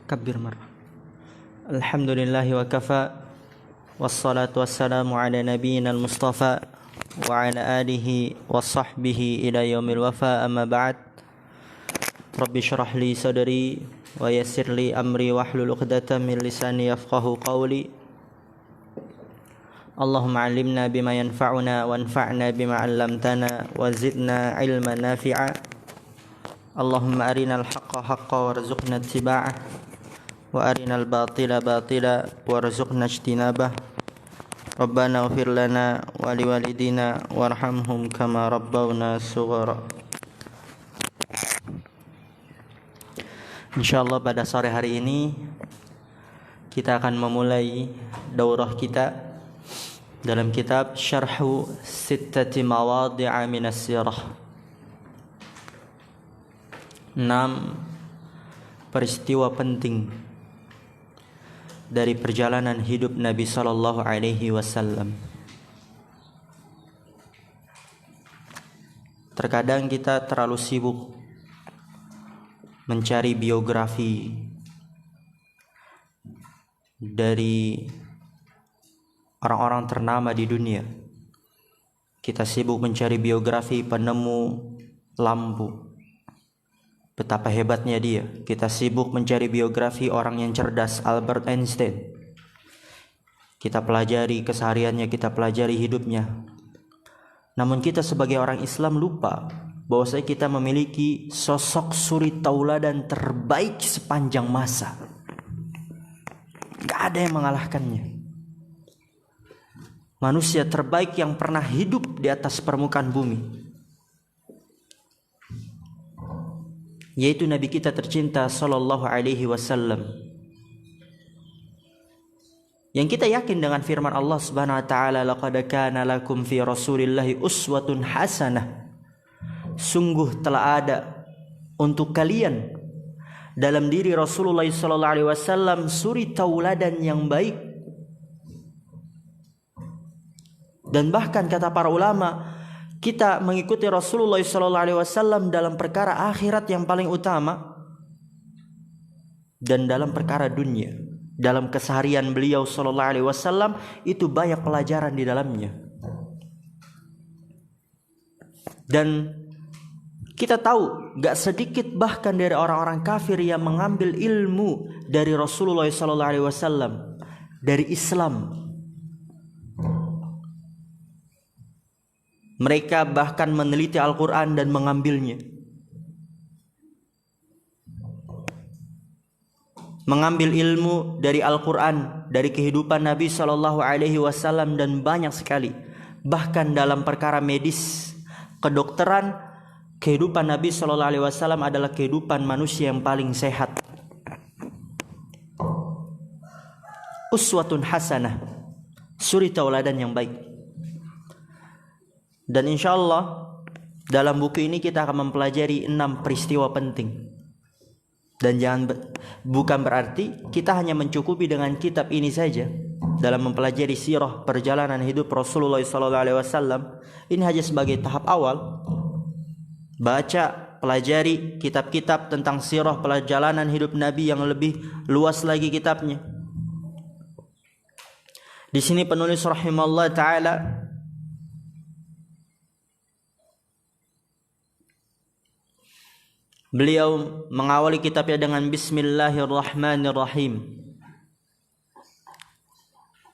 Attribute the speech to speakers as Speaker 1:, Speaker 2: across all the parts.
Speaker 1: Kabbir marrah. Alhamdulillahi wa kafa. Wassalatu wassalamu ala nabiyyina al-mustafa wa ala alihi wa sahbihi ila yaumil wafa, amma ba'd. Rabbi syrah li sadri wa yassir li amri wahlul 'uqdatam min lisani yafqahu qawli. Allahumma 'allimna bima yanfa'una wanfa'na bima 'allamtana wa zidna 'ilman nafi'a. Allahumma arinal haqqa haqqan warzuqna ittiba'ah wa arinal batila batila warzuqna ijtinabah. Rabbana ighfir lana wa liwalidina warhamhum kama rabbawna shighara. Insyaallah pada sore hari ini kita akan memulai daurah kita dalam kitab Syarhu Sittati Mawadhi'a Minas Sirah. 6 peristiwa penting dari perjalanan hidup Nabi sallallahu alaihi wasallam. Terkadang kita terlalu sibuk mencari biografi dari orang-orang ternama di dunia. Kita sibuk mencari biografi penemu lampu, betapa hebatnya dia. Kita sibuk mencari biografi orang yang cerdas, Albert Einstein. Kita pelajari kesehariannya, kita pelajari hidupnya. Namun kita sebagai orang Islam lupa bahwasanya kita memiliki sosok suri tauladan terbaik sepanjang masa. Gak ada yang mengalahkannya. Manusia terbaik yang pernah hidup di atas permukaan bumi, yaitu Nabi kita tercinta sallallahu alaihi wasallam, yang kita yakin dengan firman Allah Subhanahu wa taala, laqad kana lakum fi rasulillahi uswatun hasanah. Sungguh telah ada untuk kalian dalam diri Rasulullah sallallahu alaihi wasallam suri tauladan yang baik. Dan bahkan kata para ulama, kita mengikuti Rasulullah SAW dalam perkara akhirat yang paling utama dan dalam perkara dunia. Dalam keseharian beliau SAW itu banyak pelajaran di dalamnya. Dan kita tahu gak sedikit bahkan dari orang-orang kafir yang mengambil ilmu dari Rasulullah SAW, dari Islam. Mereka bahkan meneliti Al-Quran dan mengambilnya, mengambil ilmu dari Al-Quran, dari kehidupan Nabi SAW, dan banyak sekali. Bahkan dalam perkara medis, kedokteran, kehidupan Nabi SAW adalah kehidupan manusia yang paling sehat. Uswatun hasanah, suri tauladan yang baik. Dan insya Allah dalam buku ini kita akan mempelajari 6 peristiwa penting. Dan bukan berarti kita hanya mencukupi dengan kitab ini saja dalam mempelajari sirah perjalanan hidup Rasulullah SAW. Ini hanya sebagai tahap awal. Baca, pelajari kitab-kitab tentang sirah perjalanan hidup Nabi yang lebih luas lagi kitabnya. Di sini penulis rahimahullah ta'ala beliau mengawali kitabnya dengan Bismillahirrahmanirrahim,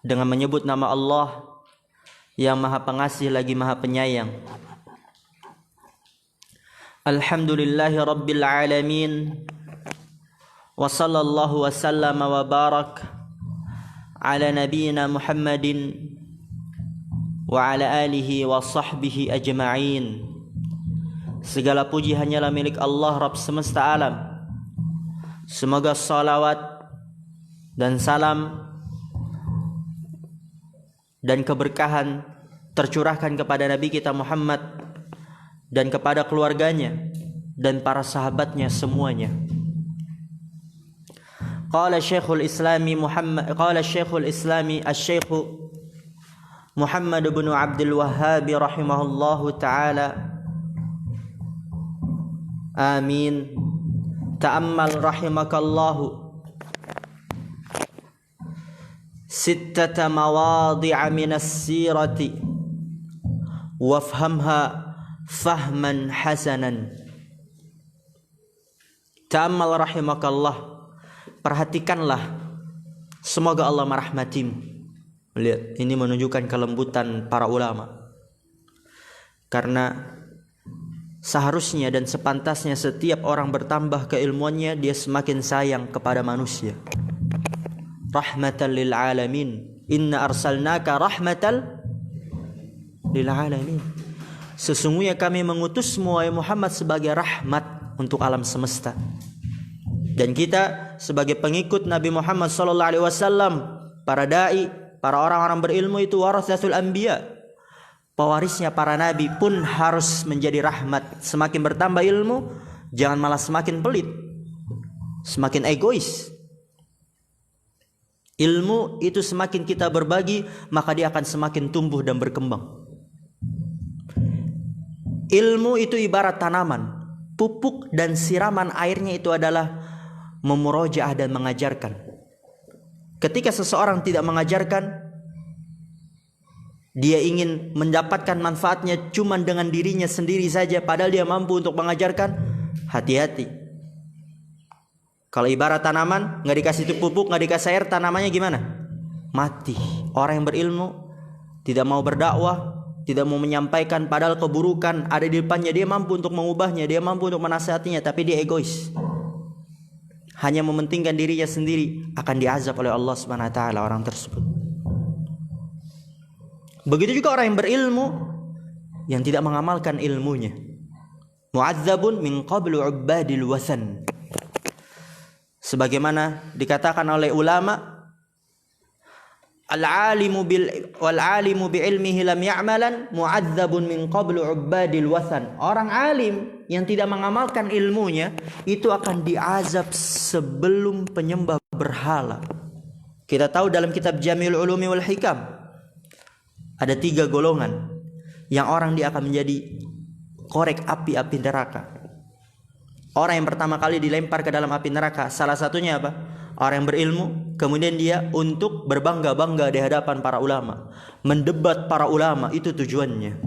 Speaker 1: dengan menyebut nama Allah yang Maha Pengasih lagi Maha Penyayang. Alhamdulillahi Rabbil Alamin, wa sallallahu wa sallama wa barak ala nabiyyina Muhammadin wa ala alihi wa sahbihi ajma'in. Segala puji hanyalah milik Allah Rabb semesta alam. Semoga salawat dan salam dan keberkahan tercurahkan kepada Nabi kita Muhammad dan kepada keluarganya dan para sahabatnya semuanya. Qala Syekhul Islami Asy-Syaikh Muhammad bin Abdul Wahhab rahimahullahu taala. Amin. Ta'ammal rahimakallahu sittata mawadhi'a minas sirati wafhamha fahman hasanan. Ta'ammal rahimakallah. Perhatikanlah, semoga Allah merahmatimu. Lihat, ini menunjukkan kelembutan para ulama. Karena seharusnya dan sepantasnya setiap orang bertambah keilmuannya, dia semakin sayang kepada manusia. Rahmatan lil alamin. Inna arsalnaka rahmatan lil alamin. Sesungguhnya kami mengutusmu wahai Muhammad sebagai rahmat untuk alam semesta. Dan kita sebagai pengikut Nabi Muhammad sallallahu alaihi wasallam, para dai, para orang-orang berilmu itu waratsatul anbiya. Pewarisnya para nabi pun harus menjadi rahmat. Semakin bertambah ilmu, jangan malah semakin pelit, semakin egois. Ilmu itu semakin kita berbagi, maka dia akan semakin tumbuh dan berkembang. Ilmu itu ibarat tanaman. Pupuk dan siraman airnya itu adalah memurojaah dan mengajarkan. Ketika seseorang tidak mengajarkan, dia ingin mendapatkan manfaatnya cuma dengan dirinya sendiri saja, padahal dia mampu untuk mengajarkan. Hati-hati. Kalau ibarat tanaman, nggak dikasih pupuk, nggak dikasih air, tanamannya gimana? Mati. Orang yang berilmu tidak mau berdakwah, tidak mau menyampaikan, padahal keburukan ada di depannya, dia mampu untuk mengubahnya, dia mampu untuk menasihatinya, tapi dia egois. Hanya mementingkan dirinya sendiri, akan diazab oleh Allah Subhanahu wa taala orang tersebut. Begitu juga orang yang berilmu yang tidak mengamalkan ilmunya. Mu'adzabun min qablu ubadil wathan. Sebagaimana dikatakan oleh ulama, al-alimu bi ilmihi lam ya'malan mu'adzabun min qablu ubadil wathan. Orang alim yang tidak mengamalkan ilmunya itu akan diazab sebelum penyembah berhala. Kita tahu dalam kitab Jami'ul Ulumi wal Hikam ada 3 golongan yang orang dia akan menjadi korek api-api neraka. Orang yang pertama kali dilempar ke dalam api neraka, salah satunya apa? Orang yang berilmu, kemudian dia untuk berbangga-bangga di hadapan para ulama, mendebat para ulama, itu tujuannya.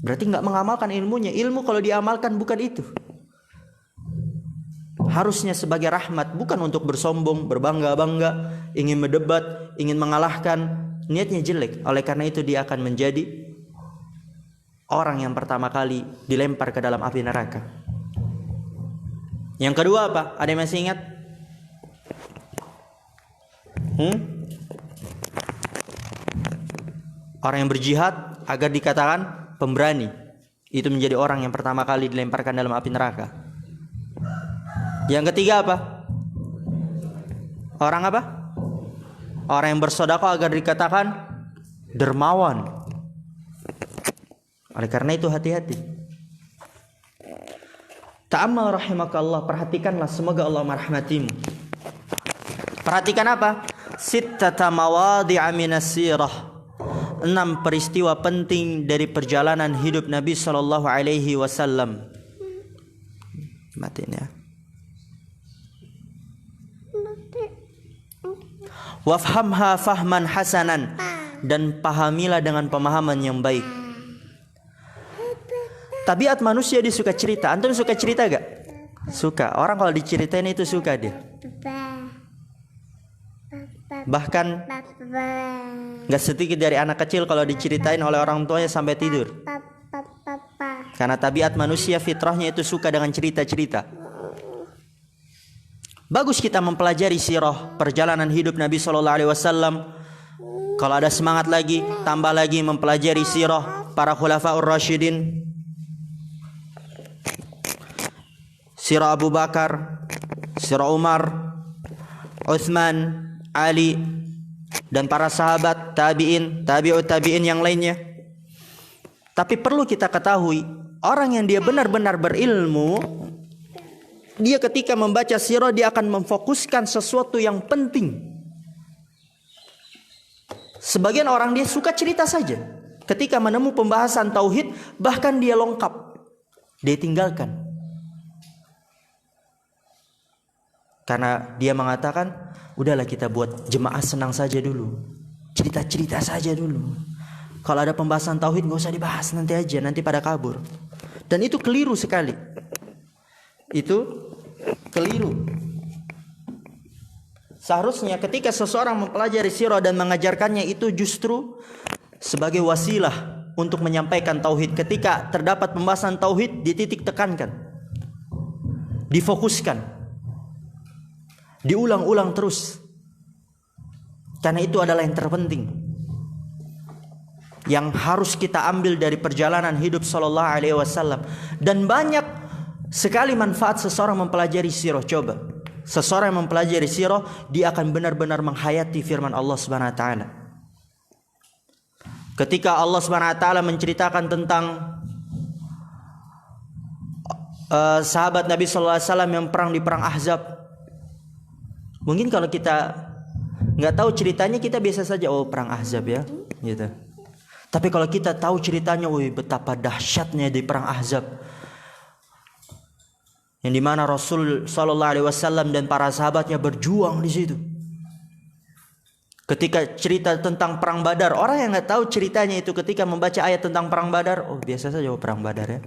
Speaker 1: Berarti nggak mengamalkan ilmunya. Ilmu kalau diamalkan bukan itu. Harusnya sebagai rahmat, bukan untuk bersombong, berbangga-bangga, ingin mendebat, ingin mengalahkan. Niatnya jelek. Oleh karena itu dia akan menjadi orang yang pertama kali dilempar ke dalam api neraka. Yang kedua apa? Ada yang masih ingat? Orang yang berjihad agar dikatakan pemberani, itu menjadi orang yang pertama kali dilemparkan dalam api neraka. Yang ketiga apa? Orang apa? Orang yang bersedekah agar dikatakan dermawan. Oleh karena itu hati-hati. Ta'ammal rahimakallah, perhatikanlah, semoga Allah merahmatimu. Perhatikan apa? Sittata mawadhi'a minas sirah. 6 peristiwa penting dari perjalanan hidup Nabi sallallahu alaihi wasallam. Matiin ya. Wafhamha fahman hasanan, dan pahamilah dengan pemahaman yang baik. Tabiat manusia dia suka cerita. Antum suka cerita gak? Suka. Orang kalau diceritain itu suka dia. Bahkan gak sedikit dari anak kecil kalau diceritain oleh orang tuanya sampai tidur. Karena tabiat manusia fitrahnya itu suka dengan cerita-cerita. Bagus kita mempelajari sirah perjalanan hidup Nabi SAW. Kalau ada semangat lagi, tambah lagi mempelajari sirah para khulafaur rasyidin. Sirah Abu Bakar, sirah Umar, Utsman, Ali, dan para sahabat, tabi'in, tabi'ut tabi'in yang lainnya. Tapi perlu kita ketahui, orang yang dia benar-benar berilmu, dia ketika membaca sirah dia akan memfokuskan sesuatu yang penting. Sebagian orang dia suka cerita saja. Ketika menemukan pembahasan tauhid, bahkan dia lengkap, dia tinggalkan. Karena dia mengatakan, udahlah kita buat jemaah senang saja dulu, cerita-cerita saja dulu. Kalau ada pembahasan tauhid gak usah dibahas, nanti aja, nanti pada kabur. Dan itu keliru sekali. Itu keliru. Seharusnya ketika seseorang mempelajari sirah dan mengajarkannya, itu justru sebagai wasilah untuk menyampaikan tauhid. Ketika terdapat pembahasan tauhid, dititik tekankan, difokuskan, diulang-ulang terus. Karena itu adalah yang terpenting, yang harus kita ambil dari perjalanan hidup sallallahu alaihi wasallam. Dan banyak sekali manfaat seseorang mempelajari sirah. Coba, seseorang yang mempelajari sirah, dia akan benar-benar menghayati firman Allah Subhanahu wa taala. Ketika Allah Subhanahu wa taala menceritakan tentang sahabat Nabi sallallahu alaihi wasallam yang perang di perang Ahzab, mungkin kalau kita nggak tahu ceritanya, kita biasa saja, oh perang Ahzab ya, gitu. Tapi kalau kita tahu ceritanya, wih betapa dahsyatnya di perang Ahzab, yang dimana Rasul sallallahu alaihi wasallam dan para sahabatnya berjuang di situ. Ketika cerita tentang perang Badar, orang yang nggak tahu ceritanya itu ketika membaca ayat tentang perang Badar, oh biasa saja, oh perang Badar ya.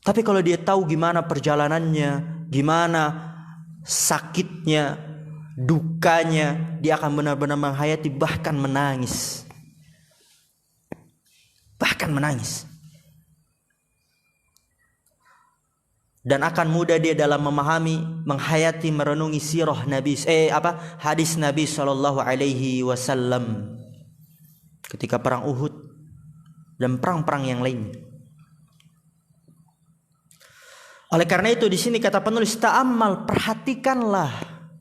Speaker 1: Tapi kalau dia tahu gimana perjalanannya, gimana sakitnya, dukanya, dia akan benar-benar menghayati, bahkan menangis. Bahkan menangis. Dan akan mudah dia dalam memahami, menghayati, merenungi sirah Nabi, hadis Nabi sallallahu alaihi wasallam ketika perang Uhud dan perang-perang yang lainnya. Oleh karena itu di sini kata penulis, ta'ammal, perhatikanlah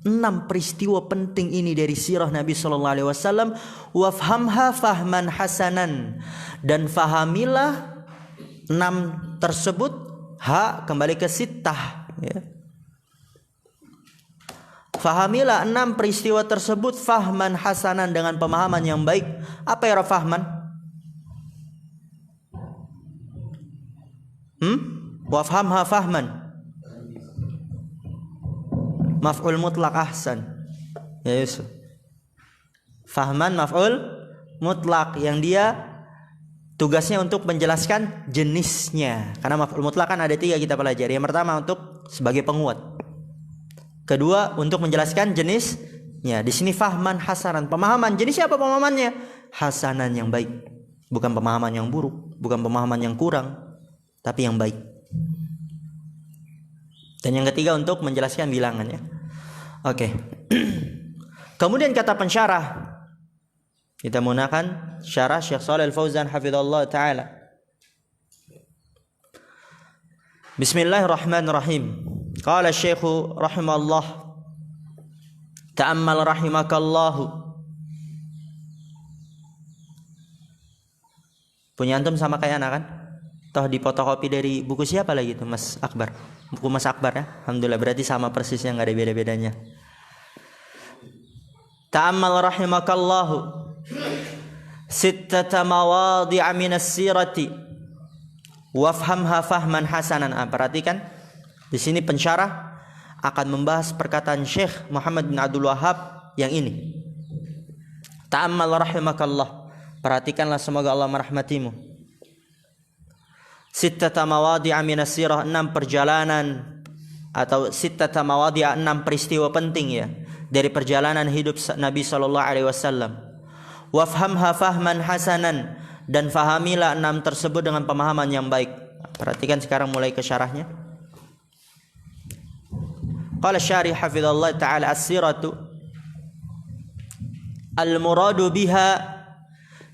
Speaker 1: 6 peristiwa penting ini dari sirah Nabi sallallahu alaihi wasallam, wafhamha fahman hasanan, dan fahamilah 6 tersebut, kembali ke sittah ya. Fahamilah 6 peristiwa tersebut fahman hasanan, dengan pemahaman yang baik. Apa ya fahman? Wafhamha fahman, maf'ul mutlak ahsan ya Yusuf. Fahman maf'ul mutlak, yang dia tugasnya untuk menjelaskan jenisnya. Karena maf'ul mutlak kan ada 3 kita pelajari. Yang pertama untuk sebagai penguat, kedua untuk menjelaskan jenisnya. Di sini fahman hasanan, pemahaman. Jenisnya apa pemahamannya? Hasanan, yang baik, bukan pemahaman yang buruk, bukan pemahaman yang kurang, tapi yang baik. Dan yang ketiga untuk menjelaskan bilangannya. Oke. Kemudian kata pensyarah, kita menggunakan syarah Syekh Shalih Al-Fauzan hafizallahu taala. Bismillahirrahmanirrahim. Qala Syekh rahimahullah, ta'ammal rahimakallahu. Punya antum sama kayak anak kan? Toh dipotokopi dari buku siapa lagi itu, Mas Akbar? Buku Mas Akbar ya. Alhamdulillah, berarti sama persisnya, nggak ada beda-bedanya. Ta'ammal rahimakallahu sittata mawadhi'a minas sirati wafhamha fahman hasanan. Perhatikan di sini pensyarah akan membahas perkataan Syekh Muhammad bin Abdul Wahhab yang ini. Ta'ammal rahimakallah, perhatikanlah semoga Allah merahmatimu. Sittata mawadhi'a minas sirah, 6 perjalanan, atau sittata mawadhi'a, 6 peristiwa penting ya dari perjalanan hidup Nabi sallallahu alaihi wasallam. Wafhamha fahman hasanan, dan fahamilah 6 tersebut dengan pemahaman yang baik. Perhatikan sekarang mulai ke syarahnya. Qala syarih hafizallahu taala, as-siratu al-muradu biha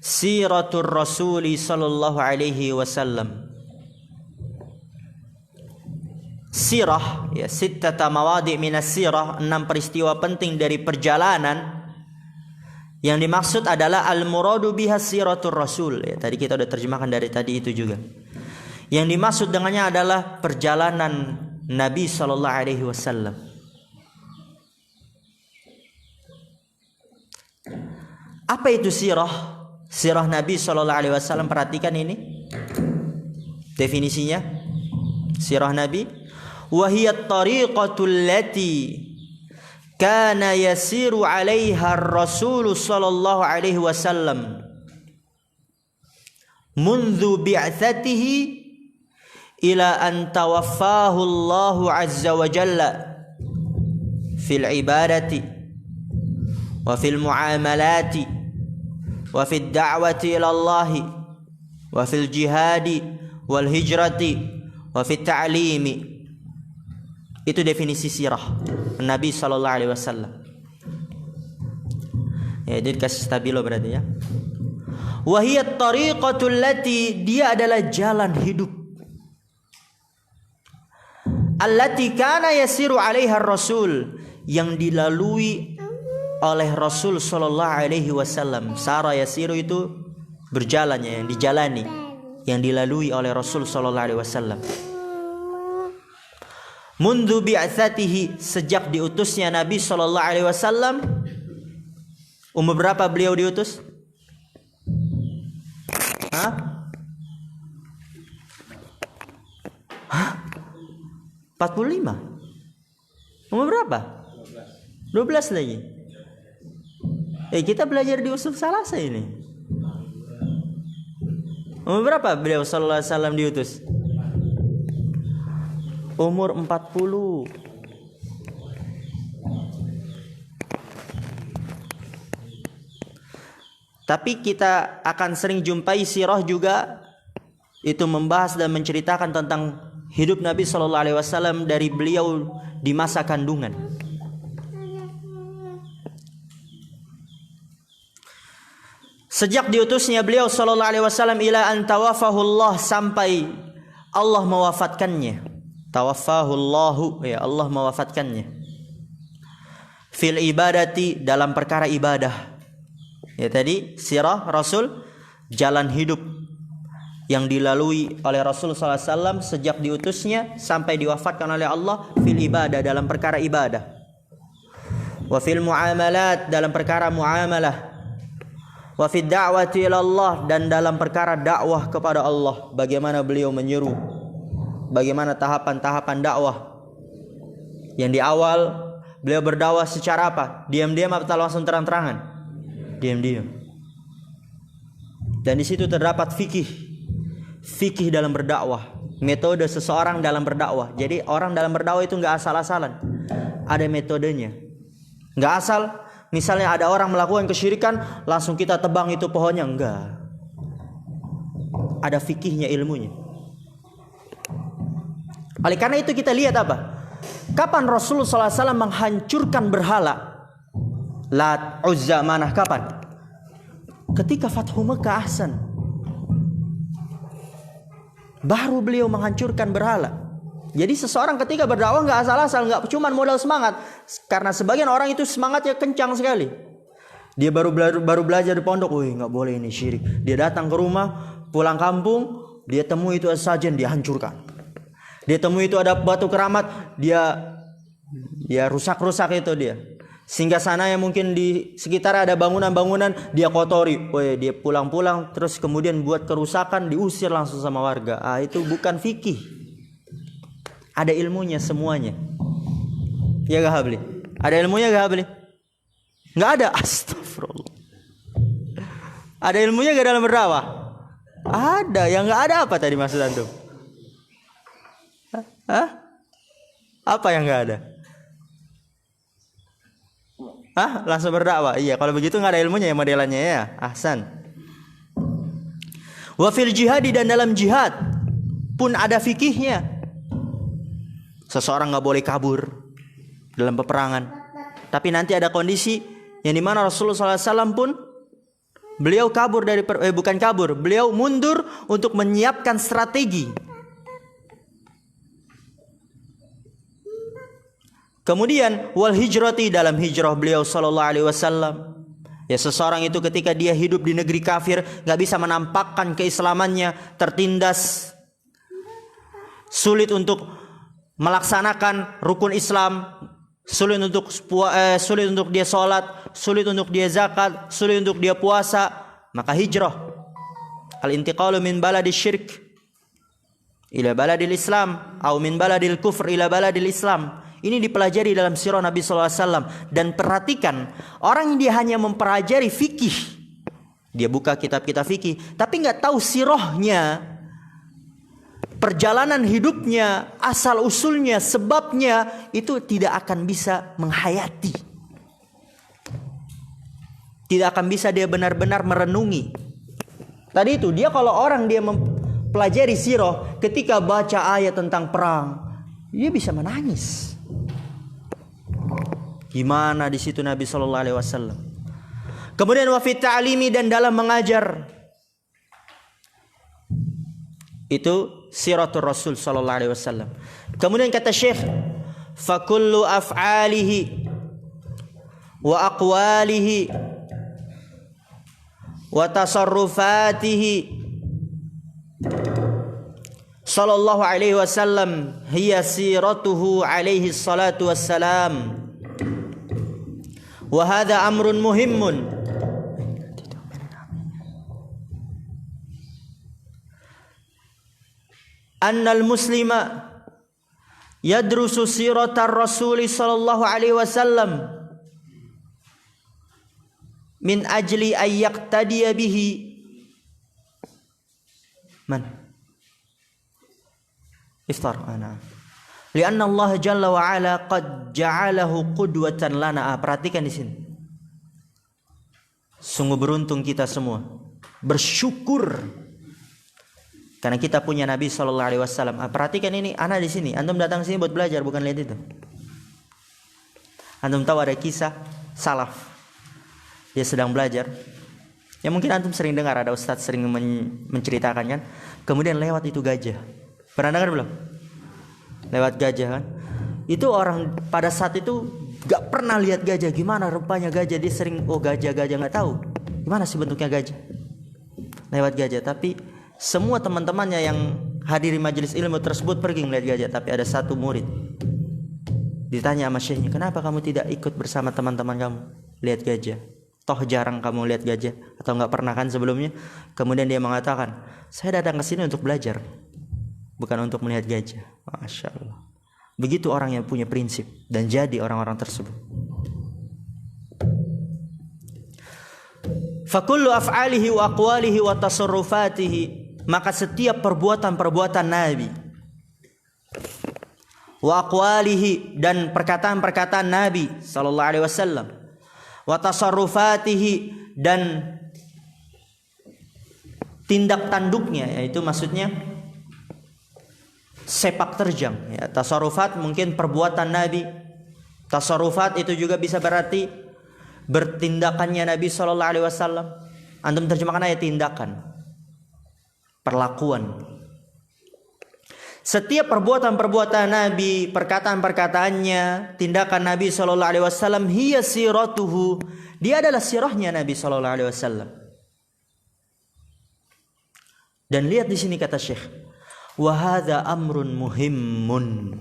Speaker 1: siratur rasuli sallallahu alaihi wasallam. Sirah ya, sittata mawadhi' minas sirah, 6 peristiwa penting dari perjalanan. Yang dimaksud adalah al-muradu biha siratur rasul ya, tadi kita udah terjemahkan dari tadi itu juga. Yang dimaksud dengannya adalah perjalanan Nabi sallallahu alaihi wasallam. Apa itu sirah? Sirah Nabi sallallahu alaihi wasallam, perhatikan ini definisinya. Sirah Nabi, wa hiya at-tariqatul lati kana yasiru 'alaiha ar-rasul sallallahu alaihi wasallam mundu bi'atsatihi ila an tawaffahu Allah azza wa jalla fil ibadati wa fil muamalati wa fid da'wati ila Allah wa fil jihadi wal hijrati wa fit ta'limi. Itu definisi sirah Nabi sallallahu alaihi wasallam. Ya, jadi kasih stabilo berarti ya. Wa hiya at-tariqatul lati, dia adalah jalan hidup. Allati kana yasiru 'alaiha ar-rasul, yang dilalui oleh Rasul sallallahu alaihi wasallam. Sara yasiru itu berjalannya, yang dijalani, yang dilalui oleh Rasul sallallahu alaihi wasallam. Mundu bi'atsatihi, sejak diutusnya Nabi sallallahu alaihi wasallam. Umur berapa beliau diutus? 45. Umur berapa? 12 lagi. Kita belajar di usul salasa ini. Umur berapa beliau sallallahu alaihi wasallam diutus? Umur 40. Tapi kita akan sering jumpai sirah juga itu membahas dan menceritakan tentang hidup Nabi sallallahu alaihi wasallam dari beliau di masa kandungan. Sejak diutusnya beliau sallallahu alaihi wasallam ila an tawafahu Allah, sampai Allah mewafatkannya. Tawaffahu Allahu, ya Allah mewafatkannya. Fil ibadati, dalam perkara ibadah. Ya tadi sirah Rasul, jalan hidup yang dilalui oleh Rasul sallallahu alaihi wasallam sejak diutusnya sampai diwafatkan oleh Allah. Fil ibadah, dalam perkara ibadah. Wa fil muamalat, dalam perkara muamalah. Wa fid da'wati ila Allah, dan dalam perkara dakwah kepada Allah. Bagaimana beliau menyeru, bagaimana tahapan-tahapan dakwah. Yang di awal beliau berdakwah secara apa? Diam-diam atau langsung terang-terangan? Diam-diam. Dan di situ terdapat fikih dalam berdakwah, metode seseorang dalam berdakwah. Jadi orang dalam berdakwah itu nggak asal-asalan, ada metodenya. Nggak asal, misalnya ada orang melakukan kesyirikan langsung kita tebang itu pohonnya, enggak. Ada fikihnya, ilmunya. Oleh karena itu kita lihat apa? Kapan Rasulullah SAW menghancurkan berhala? Lat, Uzza, Manah, kapan? Ketika Fathu Mekah, Ahsan. Baru beliau menghancurkan berhala. Jadi seseorang ketika berdakwah nggak asal-asal, nggak cuma modal semangat. Karena sebagian orang itu semangatnya kencang sekali. Dia baru belajar di pondok, wih nggak boleh ini syirik. Dia datang ke rumah, pulang kampung, dia temui itu sajen, dia hancurkan. Dia temui itu ada batu keramat, dia rusak-rusak itu dia. Sehingga sana yang mungkin di sekitar ada bangunan-bangunan, dia kotori. Woi, dia pulang-pulang terus kemudian buat kerusakan, diusir langsung sama warga. Itu bukan fikih. Ada ilmunya semuanya. Ya gak Habli? Ada ilmunya gak Habli? Gak ada. Astagfirullah. Ada ilmunya gak dalam berdakwah? Ada. Yang gak ada apa tadi maksud antum? Apa yang gak ada? Langsung berdakwah. Iya, kalau begitu nggak ada ilmunya ya modelannya ya. Ahsan. Wa fil jihadi, dan dalam jihad pun ada fikihnya. Seseorang nggak boleh kabur dalam peperangan. Tapi nanti ada kondisi yang dimana Rasulullah SAW pun beliau kabur dari bukan kabur, beliau mundur untuk menyiapkan strategi. Kemudian wal hijrati, dalam hijrah beliau sallallahu alaihi wasallam. Ya, seseorang itu ketika dia hidup di negeri kafir enggak bisa menampakkan keislamannya, tertindas, sulit untuk melaksanakan rukun Islam, sulit untuk dia sholat, sulit untuk dia zakat, sulit untuk dia puasa, maka hijrah. Al-intiqalu min baladi syirk. ila baladil Islam atau min baladil kufr ila baladil Islam. Ini dipelajari dalam sirah Nabi sallallahu alaihi wasallam. Dan perhatikan, orang yang dia hanya mempelajari fikih, dia buka kitab-kitab fikih, tapi nggak tahu sirahnya, perjalanan hidupnya, asal usulnya, sebabnya, itu tidak akan bisa menghayati. Tidak akan bisa dia benar-benar merenungi. Tadi itu dia kalau orang dia mempelajari sirah, ketika baca ayat tentang perang, dia bisa menangis. Gimana di situ Nabi sallallahu alaihi wasallam. Kemudian wa fi ta'limi, dan dalam mengajar. Itu siratul Rasul sallallahu alaihi wasallam. Kemudian kata Syekh, fa kullu af'alihi wa aqwalihi wa tasarrufatihi sallallahu alaihi wasallam hiya siratuhu alaihi salatu wassalam. Wa hadha amrun muhimmun. Annal muslima yadrusu siratar Rasul sallallahu alaihi wasallam min ajli ay yaqtadiya bihi. Man? Iftar ana. Lianna Allah Jalla wa Ala qad ja'alahu qudwatan lana. Perhatikan di sini. Sungguh beruntung kita semua. Bersyukur karena kita punya Nabi sallallahu alaihi wasallam. Perhatikan ini, ana di sini. Antum datang sini buat belajar, bukan lihat itu. Antum tahu ada kisah salaf. Dia sedang belajar. Ya mungkin antum sering dengar, ada ustaz sering menceritakan kan. Kemudian lewat itu gajah. Pernah dengar belum? Lewat gajah kan. Itu orang pada saat itu gak pernah lihat gajah. Gimana rupanya gajah, dia sering gajah gak tahu gimana sih bentuknya gajah. Lewat gajah. Tapi semua teman-temannya yang hadiri majelis ilmu tersebut pergi melihat gajah. Tapi ada satu murid, ditanya sama syekhnya, kenapa kamu tidak ikut bersama teman-teman kamu lihat gajah? Toh jarang kamu lihat gajah, atau gak pernah kan sebelumnya? Kemudian dia mengatakan, saya datang ke sini untuk belajar, bukan untuk melihat gajah. Masya Allah. Begitu orang yang punya prinsip dan jadi orang-orang tersebut. Fakullu af'alihi wa aqwalihi wa tasarrufatihi, maka setiap perbuatan-perbuatan Nabi, wa aqwalihi, dan perkataan-perkataan Nabi sallallahu alaihi wasallam, wa tasarrufatihi, dan tindak tanduknya, yaitu maksudnya sepak terjang ya. Tasarrufat mungkin perbuatan Nabi. Tasarrufat itu juga bisa berarti bertindakannya Nabi sallallahu alaihi wasallam. Antum terjemahkan ayat tindakan, perlakuan. Setiap perbuatan-perbuatan Nabi, perkataan-perkataannya, tindakan Nabi sallallahu alaihi wasallam, hiya siratuhu, dia adalah sirahnya Nabi sallallahu alaihi wasallam. Dan lihat di sini kata Syekh, wa hadza amrun muhimmun.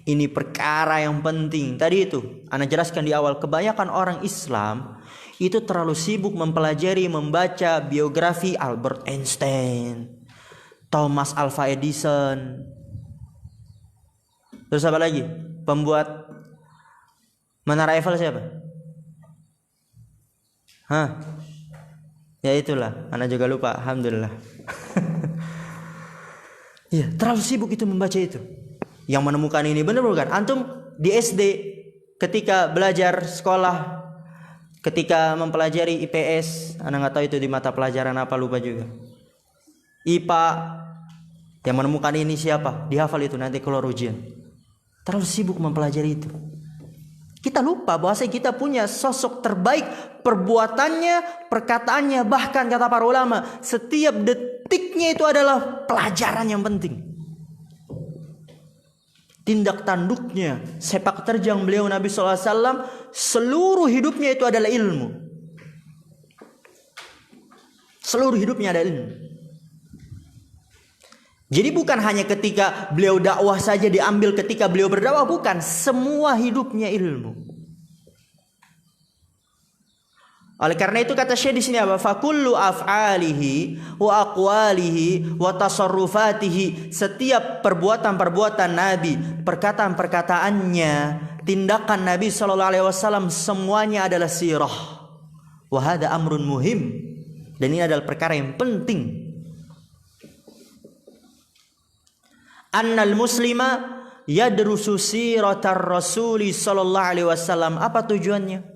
Speaker 1: Ini perkara yang penting. Tadi itu ana jelaskan di awal, kebanyakan orang Islam itu terlalu sibuk mempelajari, membaca biografi Albert Einstein, Thomas Alva Edison. Terus apa lagi? Pembuat Menara Eiffel siapa? Ya itulah, ana juga lupa, alhamdulillah. Iya, terlalu sibuk itu membaca itu. Yang menemukan ini benar bukan? Antum di SD ketika belajar sekolah, ketika mempelajari IPS, ana nggak tahu itu di mata pelajaran apa, lupa juga. IPA, yang menemukan ini siapa? Dihafal itu nanti keluar ujian. Terlalu sibuk mempelajari itu. Kita lupa bahwa kita punya sosok terbaik, perbuatannya, perkataannya, bahkan kata para ulama, setiap detiknya itu adalah pelajaran yang penting. Tindak tanduknya, sepak terjang beliau Nabi SAW, seluruh hidupnya itu adalah ilmu. Seluruh hidupnya ada ilmu. Jadi bukan hanya ketika beliau dakwah saja diambil ketika beliau berdakwah, bukan. Semua hidupnya ilmu. Oleh karena itu kata Syekh di sini apa? Fakullu af'alihi wa aqwalihi wa tasarrufatihi. Setiap perbuatan-perbuatan Nabi, perkataan-perkataannya, tindakan Nabi sallallahu alaihi wasallam semuanya adalah sirah. Wa hadza amrun muhim. Dan ini adalah perkara yang penting. Annal muslima yadrusu siratar rasuli sallallahu alaihi wasallam. Apa tujuannya?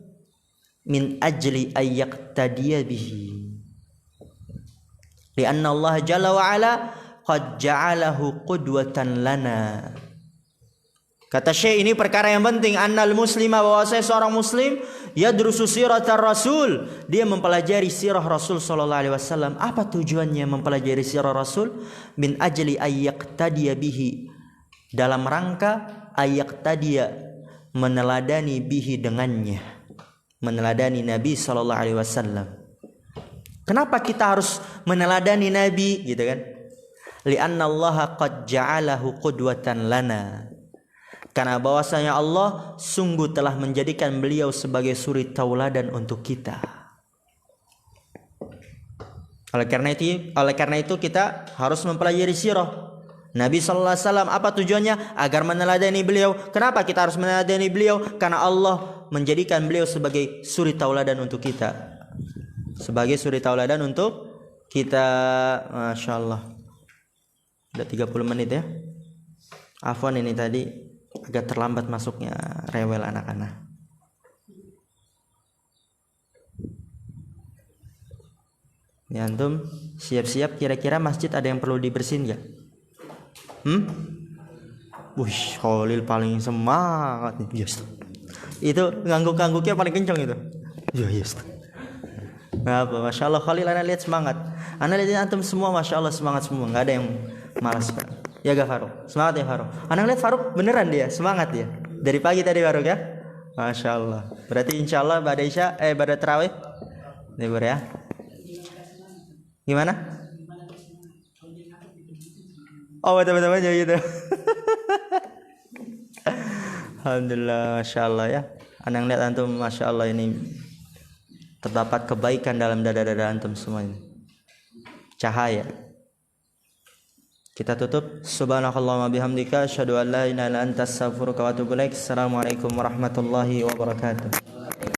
Speaker 1: Min ajli ayyaqtadiya bihi. Lianna Allah jalla wa ala qad ja'alahu qudwatan lana. Kata Syekh, ini perkara yang penting. Annal muslima, bahwasanya seorang muslim yadrusu siratar rasul, dia mempelajari sirah Rasul sallallahu alaihi wasallam. Apa tujuannya mempelajari sirah Rasul? Min ajli ayyaqtadiya bihi, dalam rangka ayyaqtadiya, meneladani bihi dengannya, meneladani Nabi sallallahu alaihi wasallam. Kenapa kita harus meneladani Nabi gitu kan? Li'anna Allah qad ja'alahu qudwatan lana. Karena bahwasanya Allah sungguh telah menjadikan beliau sebagai suri tauladan untuk kita. Oleh karena itu kita harus mempelajari sirah Nabi sallallahu alaihi wasallam. Apa tujuannya? Agar meneladani beliau. Kenapa kita harus meneladani beliau? Karena Allah menjadikan beliau sebagai suri tauladan untuk kita. Sebagai suri tauladan untuk kita. Masya Allah. Udah 30 menit ya. Afwan, ini tadi agak terlambat masuknya, rewel anak-anak. Ya antum siap-siap, kira-kira masjid ada yang perlu dibersihin gak? Wih, Khalil paling semangat nih. Yes. Itu ngangguk-ngangguknya paling kencang itu. Yes. Apa, Masya Allah Khalil, anak lihat semangat. Anak lihat antum semua Masya Allah semangat semua, nggak ada yang malas. Ya gak Faruk? Semangat ya Faruk? Anak lihat Faruk beneran dia, semangat dia. Dari pagi tadi Faruk ya? Masya Allah. Berarti insya Allah pada isya, pada terawih libur ya? Gimana? Oh betul-betul aja gitu. Alhamdulillah, Masya Allah ya. Anak lihat antum Masya Allah ini terdapat kebaikan dalam dada-dada antum semua ini. Cahaya. Kita tutup. Subhanakallahumma bihamdika asyhadu an la ilaha illa anta astaghfiruka wa atubu ilaik. Assalamualaikum warahmatullahi wabarakatuh.